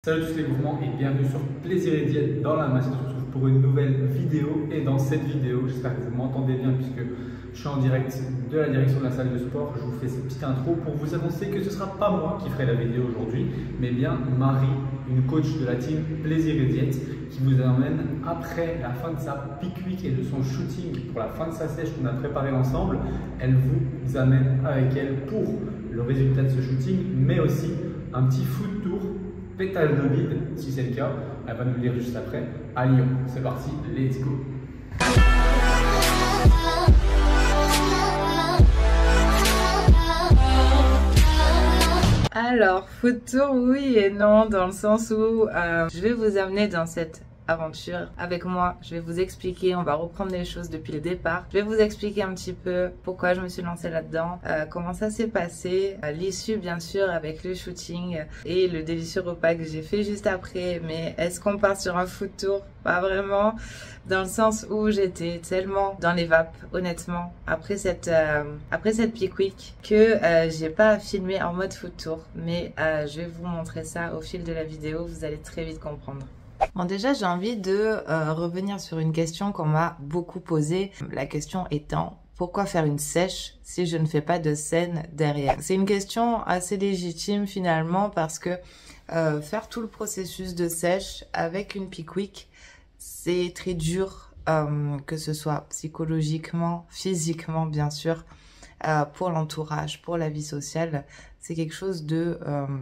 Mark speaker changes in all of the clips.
Speaker 1: Salut à tous les mouvements et bienvenue sur Plaisir et Diète dans la masse. On se retrouve pour une nouvelle vidéo et dans cette vidéo, j'espère que vous m'entendez bien puisque je suis en direct de la direction de la salle de sport. Je vous fais cette petite intro pour vous annoncer que ce ne sera pas moi qui ferai la vidéo aujourd'hui, mais bien Marie, une coach de la team Plaisir et Diète qui vous emmène après la fin de sa peak week et de son shooting pour la fin de sa sèche qu'on a préparé ensemble. Elle vous amène avec elle pour le résultat de ce shooting, mais aussi un petit foot tour pétage de bide, si c'est le cas, elle va nous le dire juste après, à Lyon. C'est parti, let's go!
Speaker 2: Alors, foot tour, oui et non, dans le sens où je vais vous amener dans cette aventure avec moi. Je vais vous expliquer, on va reprendre les choses depuis le départ. Je vais vous expliquer un petit peu pourquoi je me suis lancée là-dedans, comment ça s'est passé, l'issue bien sûr avec le shooting et le délicieux repas que j'ai fait juste après. Mais est-ce qu'on part sur un foot tour? Pas vraiment, dans le sens où j'étais tellement dans les vapes, honnêtement, après cette peak week que j'ai pas filmé en mode foot tour. Mais je vais vous montrer ça au fil de la vidéo, vous allez très vite comprendre. Bon, déjà, j'ai envie de revenir sur une question qu'on m'a beaucoup posée. La question étant, pourquoi faire une sèche si je ne fais pas de scène derrière? C'est une question assez légitime finalement parce que faire tout le processus de sèche avec une peak week, c'est très dur, que ce soit psychologiquement, physiquement bien sûr, pour l'entourage, pour la vie sociale. C'est quelque chose de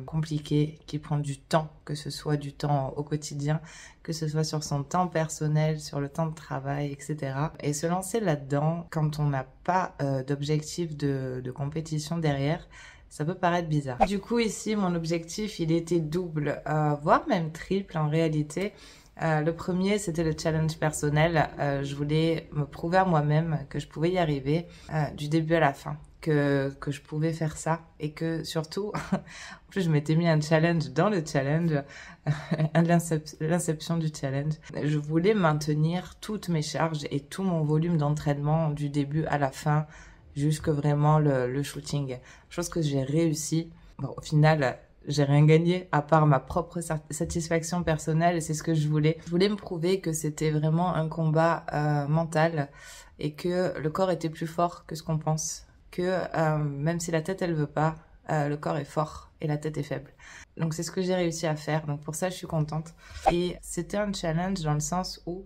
Speaker 2: compliqué, qui prend du temps, que ce soit du temps au quotidien, que ce soit sur son temps personnel, sur le temps de travail, etc. Et se lancer là-dedans, quand on n'a pas d'objectif de compétition derrière, ça peut paraître bizarre. Du coup, ici, mon objectif, il était double, voire même triple en réalité. Le premier, c'était le challenge personnel. Je voulais me prouver à moi-même que je pouvais y arriver du début à la fin. Que je pouvais faire ça et que surtout, en plus je m'étais mis un challenge dans le challenge, l'inception du challenge. Je voulais maintenir toutes mes charges et tout mon volume d'entraînement du début à la fin jusque vraiment le shooting. Chose que j'ai réussi. Bon, au final, j'ai rien gagné à part ma propre satisfaction personnelle et c'est ce que je voulais. Je voulais me prouver que c'était vraiment un combat mental et que le corps était plus fort que ce qu'on pense. Que même si la tête elle veut pas, le corps est fort et la tête est faible. Donc c'est ce que j'ai réussi à faire, donc pour ça je suis contente. Et c'était un challenge dans le sens où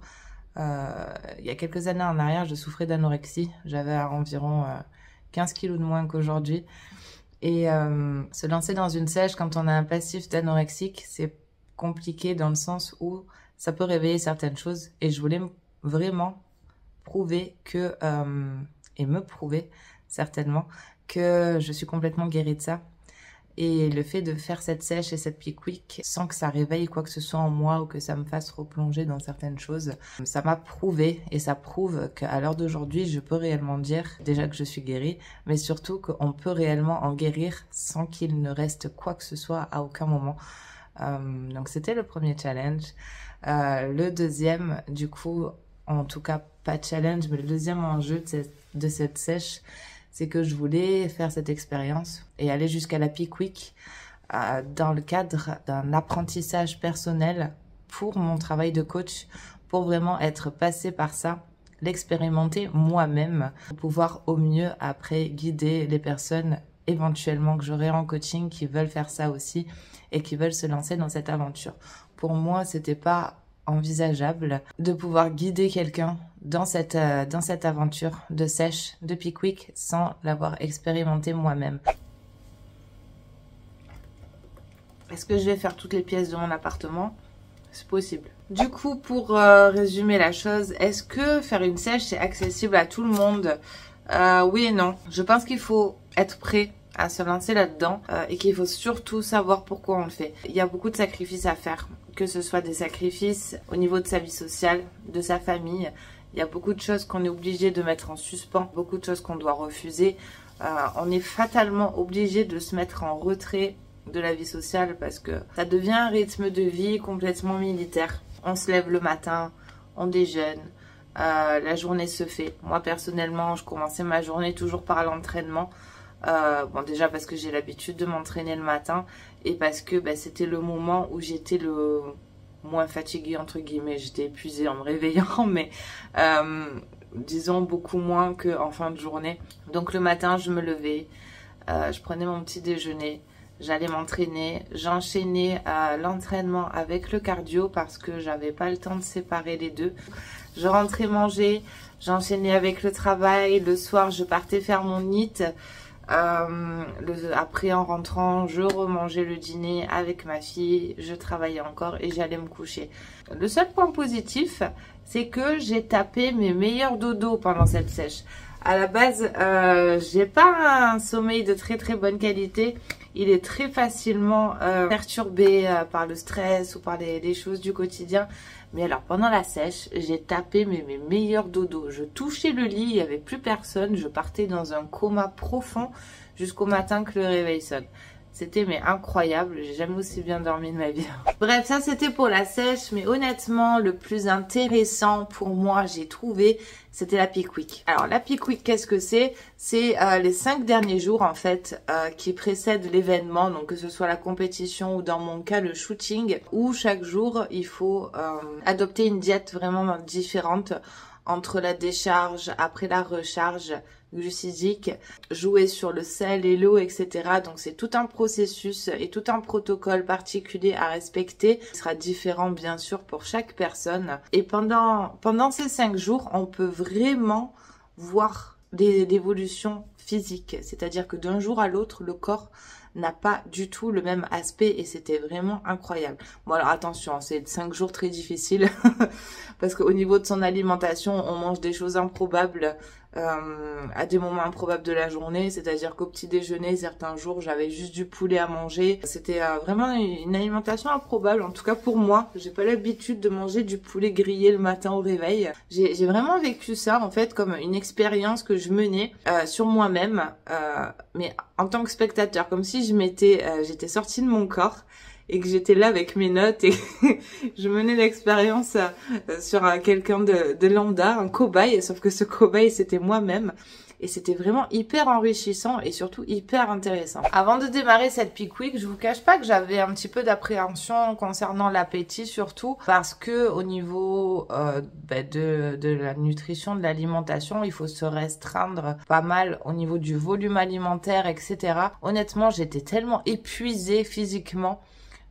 Speaker 2: il y a quelques années en arrière je souffrais d'anorexie, j'avais environ 15 kilos de moins qu'aujourd'hui. Et se lancer dans une sèche quand on a un passif d'anorexique, c'est compliqué dans le sens où ça peut réveiller certaines choses. Et je voulais vraiment prouver que, et me prouver certainement, que je suis complètement guérie de ça. Et le fait de faire cette sèche et cette peak week sans que ça réveille quoi que ce soit en moi ou que ça me fasse replonger dans certaines choses, ça m'a prouvé et ça prouve qu'à l'heure d'aujourd'hui, je peux réellement dire déjà que je suis guérie, mais surtout qu'on peut réellement en guérir sans qu'il ne reste quoi que ce soit à aucun moment. Donc c'était le premier challenge. Le deuxième, du coup, en tout cas pas challenge, mais le deuxième enjeu de cette sèche, c'est que je voulais faire cette expérience et aller jusqu'à la peak week dans le cadre d'un apprentissage personnel pour mon travail de coach, pour vraiment être passée par ça, l'expérimenter moi-même, pour pouvoir au mieux après guider les personnes éventuellement que j'aurai en coaching qui veulent faire ça aussi et qui veulent se lancer dans cette aventure. Pour moi, c'était pas envisageable de pouvoir guider quelqu'un dans cette aventure de sèche, de peak week, sans l'avoir expérimenté moi-même. Est-ce que je vais faire toutes les pièces de mon appartement? C'est possible. Du coup, pour résumer la chose, est-ce que faire une sèche, c'est accessible à tout le monde? Oui et non. Je pense qu'il faut être prêt à se lancer là-dedans et qu'il faut surtout savoir pourquoi on le fait. Il y a beaucoup de sacrifices à faire, que ce soit des sacrifices au niveau de sa vie sociale, de sa famille. Il y a beaucoup de choses qu'on est obligé de mettre en suspens, beaucoup de choses qu'on doit refuser. On est fatalement obligé de se mettre en retrait de la vie sociale parce que ça devient un rythme de vie complètement militaire. On se lève le matin, on déjeune, la journée se fait. Moi personnellement, je commençais ma journée toujours par l'entraînement. Bon, déjà parce que j'ai l'habitude de m'entraîner le matin et parce que c'était le moment où j'étais le moins fatiguée, entre guillemets. J'étais épuisée en me réveillant, mais disons beaucoup moins qu'en fin de journée. Donc le matin, je me levais, je prenais mon petit déjeuner, j'allais m'entraîner, j'enchaînais l'entraînement avec le cardio parce que j'avais pas le temps de séparer les deux. Je rentrais manger, j'enchaînais avec le travail, le soir je partais faire mon NEAT. Après en rentrant, je remangeais le dîner avec ma fille, je travaillais encore et j'allais me coucher. Le seul point positif, c'est que j'ai tapé mes meilleurs dodos pendant cette sèche. À la base, j'ai pas un sommeil de très bonne qualité. Il est très facilement perturbé par le stress ou par les choses du quotidien. Mais alors pendant la sèche, j'ai tapé mes meilleurs dodos. Je touchais le lit, il n'y avait plus personne. Je partais dans un coma profond jusqu'au matin que le réveil sonne. C'était incroyable, j'ai jamais aussi bien dormi de ma vie. Bref, ça c'était pour la sèche, mais honnêtement, le plus intéressant pour moi, j'ai trouvé, c'était la Peak Week. Alors la Peak Week, qu'est-ce que c'est? C'est les 5 derniers jours en fait qui précèdent l'événement, donc que ce soit la compétition ou dans mon cas le shooting, où chaque jour il faut adopter une diète vraiment différente entre la décharge, après la recharge glucidique, jouer sur le sel et l'eau, etc. Donc c'est tout un processus et tout un protocole particulier à respecter. Il sera différent bien sûr pour chaque personne. Et pendant ces 5 jours, on peut vraiment voir l'évolution physique. C'est-à-dire que d'un jour à l'autre, le corps n'a pas du tout le même aspect et c'était vraiment incroyable. Bon alors attention, c'est 5 jours très difficiles parce qu'au niveau de son alimentation, on mange des choses improbables à des moments improbables de la journée, c'est-à-dire qu'au petit déjeuner, certains jours, j'avais juste du poulet à manger. C'était vraiment une alimentation improbable, en tout cas pour moi. J'ai pas l'habitude de manger du poulet grillé le matin au réveil. J'ai vraiment vécu ça, en fait, comme une expérience que je menais sur moi-même, mais en tant que spectateur, comme si j'étais sortie de mon corps et que j'étais là avec mes notes et je menais l'expérience sur quelqu'un de lambda, un cobaye, sauf que ce cobaye c'était moi-même et c'était vraiment hyper enrichissant et surtout hyper intéressant. Avant de démarrer cette Peak Week, je vous cache pas que j'avais un petit peu d'appréhension concernant l'appétit, surtout parce que au niveau de la nutrition, de l'alimentation, il faut se restreindre pas mal au niveau du volume alimentaire, etc. Honnêtement, j'étais tellement épuisée physiquement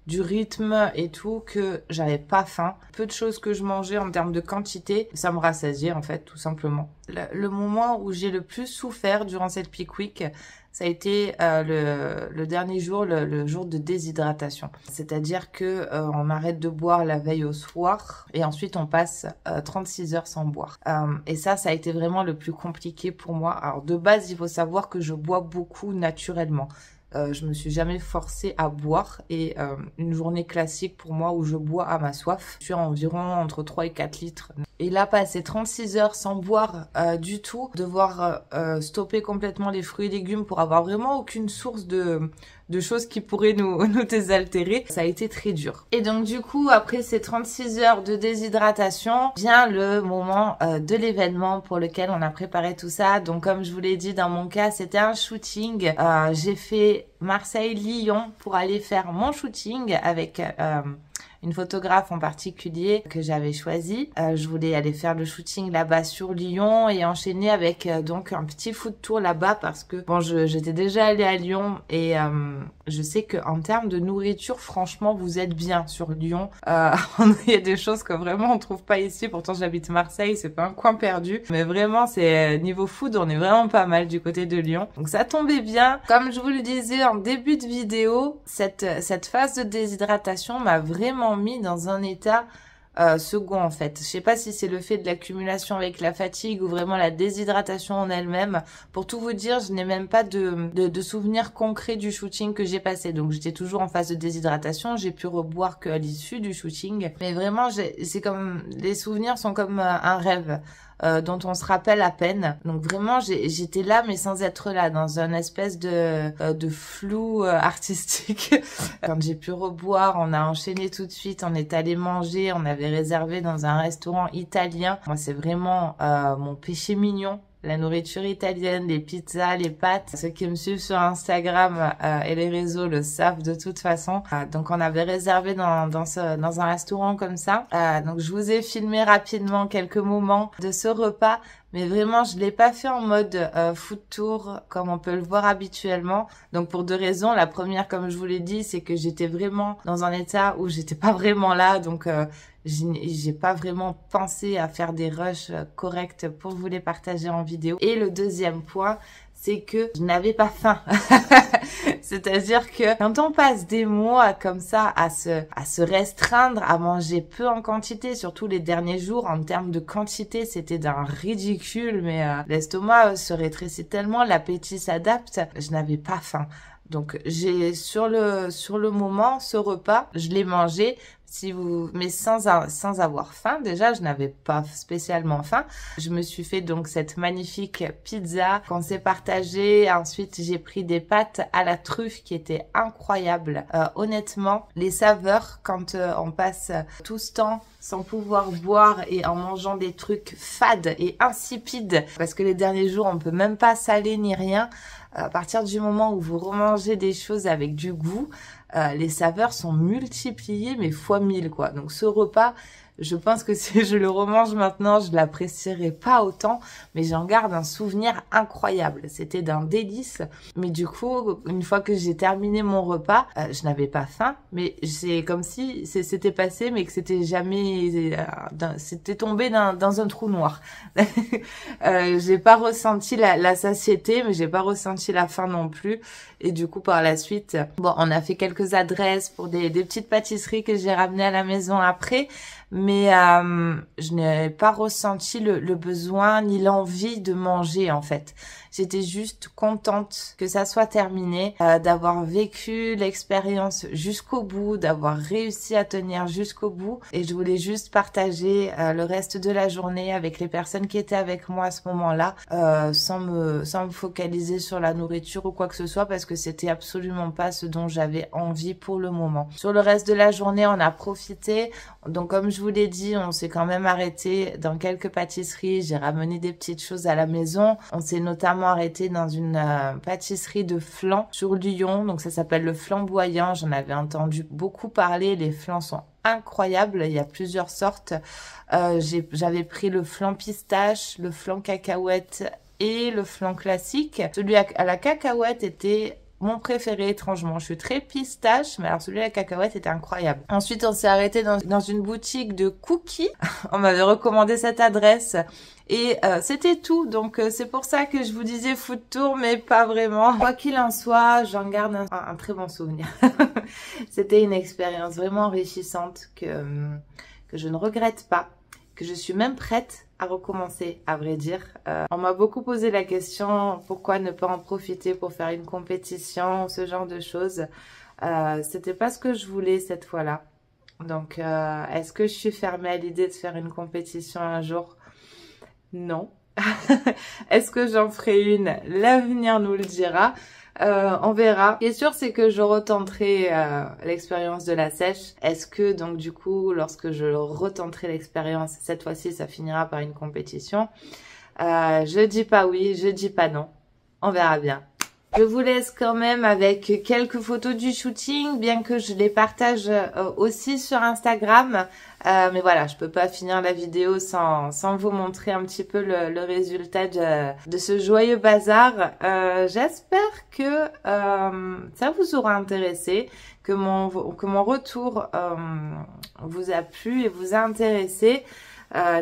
Speaker 2: du rythme et tout que j'avais pas faim. Peu de choses que je mangeais en termes de quantité, ça me rassasiait en fait tout simplement. Le moment où j'ai le plus souffert durant cette Peak Week, ça a été le dernier jour, le jour de déshydratation. C'est-à-dire que on arrête de boire la veille au soir et ensuite on passe 36 heures sans boire. Et ça a été vraiment le plus compliqué pour moi. Alors de base, il faut savoir que je bois beaucoup naturellement. Je me suis jamais forcée à boire et une journée classique pour moi où je bois à ma soif, je suis environ entre 3 et 4 litres. Et là, passer 36 heures sans boire du tout, devoir stopper complètement les fruits et légumes pour avoir vraiment aucune source de choses qui pourraient nous désaltérer, ça a été très dur. Et donc du coup, après ces 36 heures de déshydratation, vient le moment de l'événement pour lequel on a préparé tout ça. Donc comme je vous l'ai dit, dans mon cas, c'était un shooting. J'ai fait Marseille-Lyon pour aller faire mon shooting avec une photographe en particulier que j'avais choisi. Je voulais aller faire le shooting là-bas sur Lyon et enchaîner avec donc un petit food tour là-bas parce que bon, j'étais déjà allée à Lyon et je sais que en termes de nourriture, franchement, vous êtes bien sur Lyon. Il y a des choses que vraiment on trouve pas ici. Pourtant, j'habite Marseille, c'est pas un coin perdu, mais vraiment, c'est niveau food, on est vraiment pas mal du côté de Lyon. Donc ça tombait bien. Comme je vous le disais en début de vidéo, cette phase de déshydratation m'a vraiment mis dans un état second en fait. Je sais pas si c'est le fait de l'accumulation avec la fatigue ou vraiment la déshydratation en elle-même. Pour tout vous dire, je n'ai même pas de souvenirs concrets du shooting que j'ai passé. Donc j'étais toujours en phase de déshydratation. J'ai pu reboire qu'à l'issue du shooting. Mais vraiment, c'est comme les souvenirs sont comme un rêve. Dont on se rappelle à peine. Donc vraiment, j'étais là, mais sans être là, dans un espèce de flou artistique. Quand j'ai pu reboire, on a enchaîné tout de suite, on est allé manger, on avait réservé dans un restaurant italien. Moi, c'est vraiment mon péché mignon la nourriture italienne, les pizzas, les pâtes. Ceux qui me suivent sur Instagram et les réseaux le savent de toute façon. Donc on avait réservé dans un restaurant comme ça. Donc je vous ai filmé rapidement quelques moments de ce repas. Mais vraiment, je l'ai pas fait en mode food tour comme on peut le voir habituellement. Donc pour deux raisons. La première, comme je vous l'ai dit, c'est que j'étais vraiment dans un état où j'étais pas vraiment là. Donc j'ai pas vraiment pensé à faire des rushs corrects pour vous les partager en vidéo. Et le deuxième point, c'est que je n'avais pas faim. C'est-à-dire que quand on passe des mois comme ça à se restreindre, à manger peu en quantité, surtout les derniers jours, en termes de quantité, c'était d'un ridicule, mais l'estomac se rétrécit tellement, l'appétit s'adapte, je n'avais pas faim. Donc j'ai sur le moment, ce repas, je l'ai mangé, mais sans avoir faim. Déjà, je n'avais pas spécialement faim. Je me suis fait donc cette magnifique pizza qu'on s'est partagée. Ensuite, j'ai pris des pâtes à la truffe qui étaient incroyables. Honnêtement, les saveurs, quand on passe tout ce temps sans pouvoir boire et en mangeant des trucs fades et insipides, parce que les derniers jours, on peut même pas saler ni rien. À partir du moment où vous remangez des choses avec du goût, les saveurs sont multipliées mais fois 1000 quoi. Donc ce repas, je pense que si je le remange maintenant, je l'apprécierai pas autant, mais j'en garde un souvenir incroyable. C'était d'un délice. Mais du coup, une fois que j'ai terminé mon repas, je n'avais pas faim, mais c'est comme si c'était passé, mais que c'était jamais, c'était tombé dans un trou noir. J'ai pas ressenti la satiété, mais j'ai pas ressenti la faim non plus. Et du coup, par la suite, bon, on a fait quelques adresses pour des petites pâtisseries que j'ai ramenées à la maison après. Mais je n'ai pas ressenti le besoin ni l'envie de manger en fait. J'étais juste contente que ça soit terminé, d'avoir vécu l'expérience jusqu'au bout, d'avoir réussi à tenir jusqu'au bout. Et je voulais juste partager le reste de la journée avec les personnes qui étaient avec moi à ce moment-là, sans me focaliser sur la nourriture ou quoi que ce soit, parce que c'était absolument pas ce dont j'avais envie pour le moment. Sur le reste de la journée, on a profité. Donc comme je vous l'ai dit, on s'est quand même arrêté dans quelques pâtisseries. J'ai ramené des petites choses à la maison. On s'est notamment arrêté dans une pâtisserie de flan sur Lyon. Donc ça s'appelle le flamboyant. J'en avais entendu beaucoup parler. Les flans sont incroyables. Il y a plusieurs sortes. J'avais pris le flan pistache, le flan cacahuète et le flan classique. Celui à la cacahuète était mon préféré, étrangement. Je suis très pistache, mais alors celui à la cacahuète était incroyable. Ensuite, on s'est arrêté dans une boutique de cookies. On m'avait recommandé cette adresse. Et c'était tout. Donc, c'est pour ça que je vous disais food tour, mais pas vraiment. Quoi qu'il en soit, j'en garde un très bon souvenir. C'était une expérience vraiment enrichissante que je ne regrette pas, que je suis même prête à recommencer, à vrai dire. On m'a beaucoup posé la question, pourquoi ne pas en profiter pour faire une compétition, ce genre de choses. C'était pas ce que je voulais cette fois-là. Donc, est-ce que je suis fermée à l'idée de faire une compétition un jour? Non. Est-ce que j'en ferai une? L'avenir nous le dira. On verra. Ce qui est sûr, c'est que je retenterai l'expérience de la sèche. Est-ce que donc du coup, lorsque je retenterai l'expérience, cette fois-ci, ça finira par une compétition? Je dis pas oui, je dis pas non. On verra bien. Je vous laisse quand même avec quelques photos du shooting, bien que je les partage aussi sur Instagram. Mais voilà, je peux pas finir la vidéo sans vous montrer un petit peu le résultat de ce joyeux bazar. J'espère que ça vous aura intéressé, que mon retour vous a plu et vous a intéressé.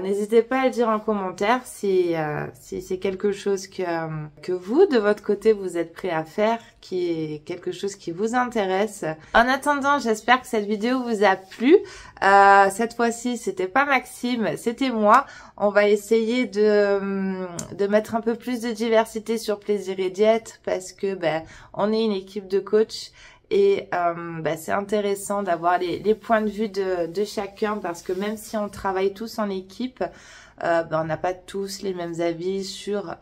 Speaker 2: N'hésitez pas à le dire en commentaire si c'est quelque chose que vous, de votre côté, vous êtes prêt à faire, qui est quelque chose qui vous intéresse. En attendant, j'espère que cette vidéo vous a plu. Cette fois-ci, c'était pas Maxime, c'était moi. On va essayer de mettre un peu plus de diversité sur Plaisir et Diète parce que on est une équipe de coachs. Et c'est intéressant d'avoir les points de vue de chacun parce que même si on travaille tous en équipe, on n'a pas tous les mêmes avis sur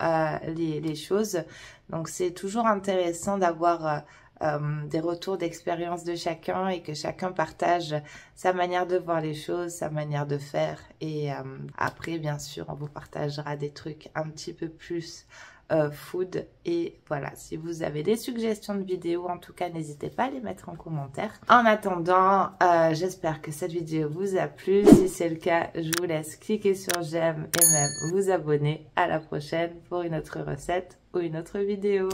Speaker 2: les choses. Donc c'est toujours intéressant d'avoir des retours d'expérience de chacun et que chacun partage sa manière de voir les choses, sa manière de faire. Et après, bien sûr, on vous partagera des trucs un petit peu plus food. Et voilà, si vous avez des suggestions de vidéos, en tout cas, n'hésitez pas à les mettre en commentaire. En attendant, j'espère que cette vidéo vous a plu. Si c'est le cas, je vous laisse cliquer sur j'aime et même vous abonner. À la prochaine pour une autre recette ou une autre vidéo.